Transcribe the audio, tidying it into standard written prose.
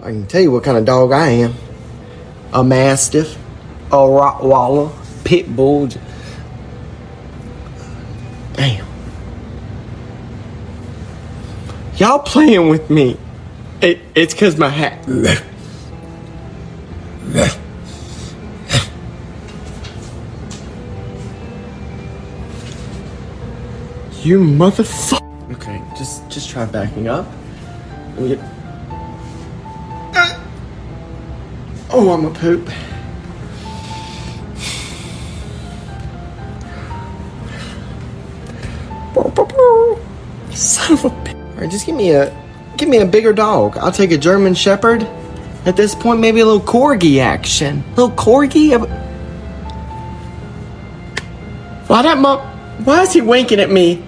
I can tell you what kind of dog I am. A Mastiff, a Rottweiler, Pit Bull. Damn. Y'all playing with me. It's because my hat. You motherfucker. Okay, just try backing up. Let me get. Oh, I'm a poop. Son of a bitch. Alright, just give me a bigger dog. I'll take a German Shepherd. At this point, maybe a little corgi action. A little corgi? Why is he winking at me?